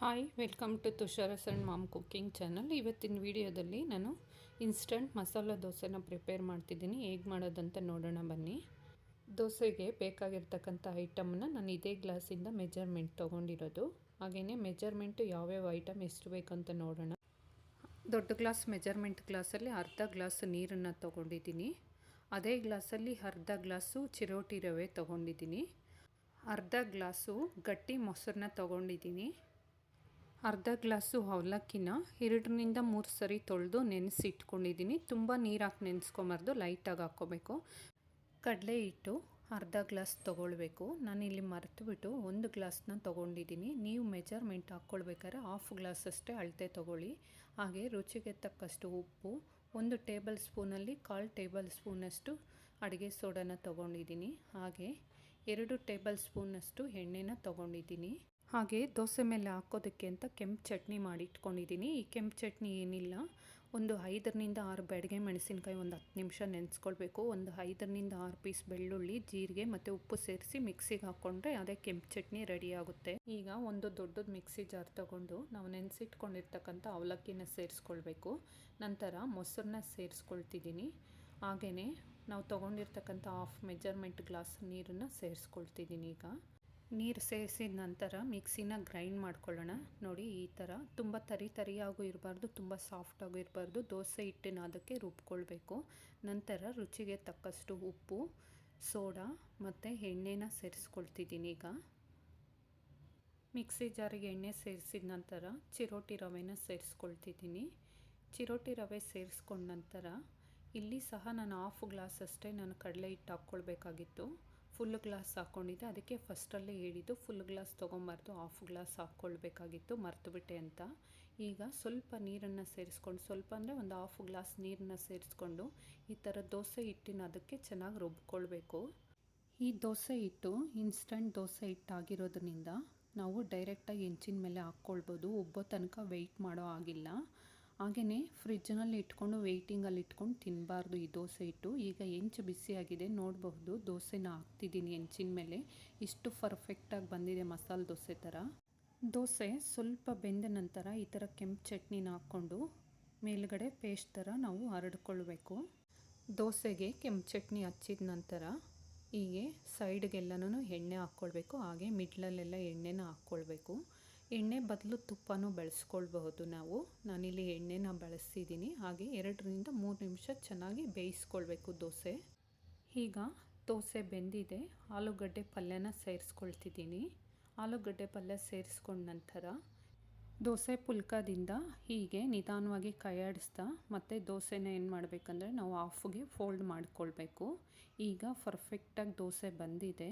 Hi welcome to Tushar's and mom cooking channel. ಇವತ್ತಿನ ವಿಡಿಯೋದಲ್ಲಿ ನಾನು ಇನ್ಸ್ಟಂಟ್ ಮಸಾಲ ದೋಸೆನ ಪ್ರಿಪೇರ್ ಮಾಡ್ತಿದ್ದೀನಿ. ಹೇಗೆ ಮಾಡೋದಂತ ನೋಡೋಣ ಬನ್ನಿ. ದೋಸೆಗೆ ಬೇಕಾಗಿರ್ತಕ್ಕಂಥ ಐಟಮ್ನ ನಾನು ಇದೇ ಗ್ಲಾಸಿಂದ ಮೆಜರ್ಮೆಂಟ್ ತೊಗೊಂಡಿರೋದು. ಹಾಗೆಯೇ ಮೆಜರ್ಮೆಂಟು ಯಾವ್ಯಾವ ಐಟಮ್ ಎಷ್ಟು ಬೇಕಂತ ನೋಡೋಣ. ದೊಡ್ಡ ಗ್ಲಾಸ್ ಮೆಜರ್ಮೆಂಟ್ ಗ್ಲಾಸಲ್ಲಿ ಅರ್ಧ ಗ್ಲಾಸ್ ನೀರನ್ನು ತೊಗೊಂಡಿದ್ದೀನಿ. ಅದೇ ಗ್ಲಾಸಲ್ಲಿ ಅರ್ಧ ಗ್ಲಾಸು ಚಿರೋಟಿ ರವೆ ತೊಗೊಂಡಿದ್ದೀನಿ. ಅರ್ಧ ಗ್ಲಾಸು ಗಟ್ಟಿ ಮೊಸರನ್ನ ತೊಗೊಂಡಿದ್ದೀನಿ. ಅರ್ಧ ಗ್ಲಾಸು ಅವಲಕ್ಕಿನ 2-3 ಸರಿ ತೊಳೆದು ನೆನೆಸಿಟ್ಕೊಂಡಿದ್ದೀನಿ. ತುಂಬ ನೀರು ಹಾಕಿ ನೆನೆಸ್ಕೊಂಬಾರ್ದು, ಲೈಟಾಗಿ ಹಾಕ್ಕೋಬೇಕು. ಕಡಲೆ ಹಿಟ್ಟು ಅರ್ಧ ಗ್ಲಾಸ್ ತೊಗೊಳ್ಬೇಕು. ನಾನಿಲ್ಲಿ ಮರೆತುಬಿಟ್ಟು 1 ಗ್ಲಾಸ್ನ ತೊಗೊಂಡಿದ್ದೀನಿ. ನೀವು ಮೆಜರ್ಮೆಂಟ್ ಹಾಕ್ಕೊಳ್ಬೇಕಾದ್ರೆ ಹಾಫ್ ಗ್ಲಾಸ್ ಅಷ್ಟೇ ಅಳತೆ ತೊಗೊಳ್ಳಿ. ಹಾಗೆ ರುಚಿಗೆ ತಕ್ಕಷ್ಟು ಉಪ್ಪು, 1 ಟೇಬಲ್ ಸ್ಪೂನಲ್ಲಿ 1/4 ಟೇಬಲ್ ಸ್ಪೂನಷ್ಟು ಅಡುಗೆ ಸೋಡಾನ ತೊಗೊಂಡಿದ್ದೀನಿ. ಹಾಗೆ 2 ಟೇಬಲ್ ಸ್ಪೂನಷ್ಟು ಎಣ್ಣೆನ ತೊಗೊಂಡಿದ್ದೀನಿ. ಹಾಗೆ ದೋಸೆ ಮೇಲೆ ಹಾಕೋದಕ್ಕೆ ಅಂತ ಕೆಂಪು ಚಟ್ನಿ ಮಾಡಿ ಇಟ್ಕೊಂಡಿದ್ದೀನಿ. ಈ ಕೆಂಪು ಚಟ್ನಿ ಏನಿಲ್ಲ, ಒಂದು 5-6 ಬ್ಯಾಡಗೆ ಮೆಣಸಿನ್ಕಾಯಿ ಒಂದು 10 ನಿಮಿಷ ನೆನೆಸ್ಕೊಳ್ಬೇಕು. ಒಂದು 5-6 ಪೀಸ್ ಬೆಳ್ಳುಳ್ಳಿ, ಜೀರಿಗೆ ಮತ್ತು ಉಪ್ಪು ಸೇರಿಸಿ ಮಿಕ್ಸಿಗೆ ಹಾಕ್ಕೊಂಡ್ರೆ ಅದೇ ಕೆಂಪು ಚಟ್ನಿ ರೆಡಿ ಆಗುತ್ತೆ. ಈಗ ಒಂದು ದೊಡ್ಡದು ಮಿಕ್ಸಿ ಜಾರ್ ತೊಗೊಂಡು ನಾವು ನೆನೆಸಿಟ್ಕೊಂಡಿರ್ತಕ್ಕಂಥ ಅವಲಕ್ಕಿನ ಸೇರಿಸ್ಕೊಳ್ಬೇಕು. ನಂತರ ಮೊಸರನ್ನ ಸೇರಿಸ್ಕೊಳ್ತಿದ್ದೀನಿ. ಹಾಗೆಯೇ ನಾವು ತೊಗೊಂಡಿರ್ತಕ್ಕಂಥ ಹಾಫ್ ಮೆಜರ್ಮೆಂಟ್ ಗ್ಲಾಸ್ ನೀರನ್ನು ಸೇರಿಸ್ಕೊಳ್ತಿದ್ದೀನಿ. ಈಗ ನೀರು ಸೇರಿಸಿದ ನಂತರ ಮಿಕ್ಸಿನ ಗ್ರೈಂಡ್ ಮಾಡ್ಕೊಳ್ಳೋಣ. ನೋಡಿ, ಈ ಥರ ತುಂಬ ತರಿಯಾಗೂ ಇರಬಾರ್ದು, ತುಂಬ ಸಾಫ್ಟಾಗೂ ಇರಬಾರ್ದು. ದೋಸೆ ಹಿಟ್ಟಿನ ಅದಕ್ಕೆ ರುಬ್ಕೊಳ್ಬೇಕು. ನಂತರ ರುಚಿಗೆ ತಕ್ಕಷ್ಟು ಉಪ್ಪು, ಸೋಡಾ ಮತ್ತು ಎಣ್ಣೆನ ಸೇರಿಸ್ಕೊಳ್ತಿದ್ದೀನಿ. ಈಗ ಮಿಕ್ಸಿ ಜಾರಿಗೆ ಎಣ್ಣೆ ಸೇರಿಸಿದ ನಂತರ ಚಿರೋಟಿ ರವೆನ ಸೇರಿಸ್ಕೊಳ್ತಿದ್ದೀನಿ. ಚಿರೋಟಿ ರವೆ ಸೇರಿಸ್ಕೊಂಡ ನಂತರ ಇಲ್ಲಿ ಸಹ ನಾನು ಹಾಫ್ ಗ್ಲಾಸ್ ಅಷ್ಟೇ ನಾನು ಕಡಲೆ ಹಿಟ್ಟು ಹಾಕ್ಕೊಳ್ಬೇಕಾಗಿತ್ತು. ಫುಲ್ ಗ್ಲಾಸ್ ಹಾಕ್ಕೊಂಡಿದ್ದೆ, ಅದಕ್ಕೆ ಫಸ್ಟಲ್ಲೇ ಹೇಳಿದ್ದು ಫುಲ್ ಗ್ಲಾಸ್ ತೊಗೊಂಬಾರ್ದು, ಹಾಫ್ ಗ್ಲಾಸ್ ಹಾಕ್ಕೊಳ್ಬೇಕಾಗಿತ್ತು, ಮರ್ತುಬಿಟ್ಟೆ ಅಂತ. ಈಗ ಸ್ವಲ್ಪ ನೀರನ್ನು ಸೇರಿಸ್ಕೊಂಡು, ಸ್ವಲ್ಪ ಅಂದರೆ ಒಂದು ಹಾಫ್ ಗ್ಲಾಸ್ ನೀರನ್ನ ಸೇರಿಸ್ಕೊಂಡು ಈ ಥರ ದೋಸೆ ಹಿಟ್ಟಿನ ಅದಕ್ಕೆ ಚೆನ್ನಾಗಿ ರುಬ್ಕೊಳ್ಬೇಕು. ಈ ದೋಸೆ ಹಿಟ್ಟು ಇನ್ಸ್ಟಂಟ್ ದೋಸೆ ಹಿಟ್ಟಾಗಿರೋದ್ರಿಂದ ನಾವು ಡೈರೆಕ್ಟಾಗಿ ಹೆಂಚಿನ ಮೇಲೆ ಹಾಕ್ಕೊಳ್ಬೋದು. ಉಬ್ಬೋ ತನಕ ವೆಯ್ಟ್ ಮಾಡೋ ಆಗಿಲ್ಲ. ಹಾಗೆಯೇ ಫ್ರಿಜ್ನಲ್ಲಿ ಇಟ್ಕೊಂಡು ವೆಯ್ಟಿಂಗಲ್ಲಿ ಇಟ್ಕೊಂಡು ತಿನ್ನಬಾರ್ದು ಈ ದೋಸೆ ಹಿಟ್ಟು. ಈಗ ಹೆಂಚು ಬಿಸಿಯಾಗಿದೆ, ನೋಡಬಹುದು. ದೋಸೆನ ಹಾಕ್ತಿದ್ದೀನಿ ಹೆಂಚಿನ ಮೇಲೆ. ಇಷ್ಟು ಪರ್ಫೆಕ್ಟಾಗಿ ಬಂದಿದೆ, ಮಸಾಲೆ ದೋಸೆ ಥರ. ದೋಸೆ ಸ್ವಲ್ಪ ಬೆಂದ ನಂತರ ಈ ಥರ ಕೆಂಪು ಚಟ್ನಿನ ಹಾಕ್ಕೊಂಡು ಮೇಲುಗಡೆ ಪೇಸ್ಟ್ ಥರ ನಾವು ಹರಡ್ಕೊಳ್ಬೇಕು. ದೋಸೆಗೆ ಕೆಂಪು ಚಟ್ನಿ ಹಚ್ಚಿದ ನಂತರ ಹೀಗೆ ಸೈಡ್ಗೆಲ್ಲನೂ ಎಣ್ಣೆ ಹಾಕ್ಕೊಳ್ಬೇಕು. ಹಾಗೆ ಮಿಡ್ಲಲ್ಲೆಲ್ಲ ಎಣ್ಣೆನ ಹಾಕ್ಕೊಳ್ಬೇಕು. ಎಣ್ಣೆ ಬದಲು ತುಪ್ಪನೂ ಬಳಸ್ಕೊಳ್ಬಹುದು ನಾವು. ನಾನಿಲ್ಲಿ ಎಣ್ಣೆನ ಬಳಸ್ತಿದ್ದೀನಿ. ಹಾಗೆ 2-3 ನಿಮಿಷ ಚೆನ್ನಾಗಿ ಬೇಯಿಸ್ಕೊಳ್ಬೇಕು ದೋಸೆ. ಈಗ ದೋಸೆ ಬೆಂದಿದೆ. ಆಲೂಗಡ್ಡೆ ಪಲ್ಯನ ಸೇರಿಸ್ಕೊಳ್ತಿದ್ದೀನಿ. ಆಲೂಗಡ್ಡೆ ಪಲ್ಯ ಸೇರಿಸ್ಕೊಂಡ ನಂತರ ದೋಸೆ ಪುಲ್ಕದಿಂದ ಹೀಗೆ ನಿಧಾನವಾಗಿ ಕೈಯಾಡಿಸ್ತಾ ಮತ್ತು ದೋಸೆನ ಏನು ಮಾಡಬೇಕಂದ್ರೆ ನಾವು ಹಾಫ್ಗೆ ಫೋಲ್ಡ್ ಮಾಡ್ಕೊಳ್ಬೇಕು. ಈಗ ಪರ್ಫೆಕ್ಟಾಗಿ ದೋಸೆ ಬಂದಿದೆ.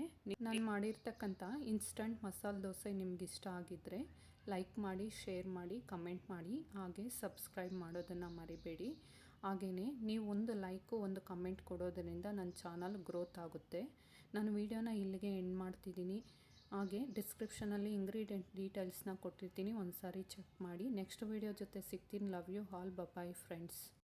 ನಾನು ಮಾಡಿರ್ತಕ್ಕಂಥ ಇನ್ಸ್ಟಂಟ್ ಮಸಾಲೆ ದೋಸೆ ನಿಮ್ಗೆ ಇಷ್ಟ ಆಗಿದ್ದರೆ ಲೈಕ್ ಮಾಡಿ, ಶೇರ್ ಮಾಡಿ, ಕಮೆಂಟ್ ಮಾಡಿ. ಹಾಗೆ ಸಬ್ಸ್ಕ್ರೈಬ್ ಮಾಡೋದನ್ನು ಮರಿಬೇಡಿ. ಹಾಗೆಯೇ ನೀವು ಒಂದು ಲೈಕು ಒಂದು ಕಮೆಂಟ್ ಕೊಡೋದರಿಂದ ನನ್ನ ಚಾನಲ್ ಗ್ರೋತ್ ಆಗುತ್ತೆ. ನಾನು ವಿಡಿಯೋನ ಇಲ್ಲಿಗೆ ಎಂಡ್ ಮಾಡ್ತಿದ್ದೀನಿ. ಹಾಗೆ ಡಿಸ್ಕ್ರಿಪ್ಷನಲ್ಲಿ ಇಂಗ್ರೀಡಿಯೆಂಟ್ ಡೀಟೇಲ್ಸ್ನ ಕೊಟ್ಟಿರ್ತೀನಿ, ಒಂದು ಸಾರಿ ಚೆಕ್ ಮಾಡಿ. ನೆಕ್ಸ್ಟ್ ವಿಡಿಯೋ ಜೊತೆ ಸಿಗ್ತೀನಿ. Love you all. Bye friends.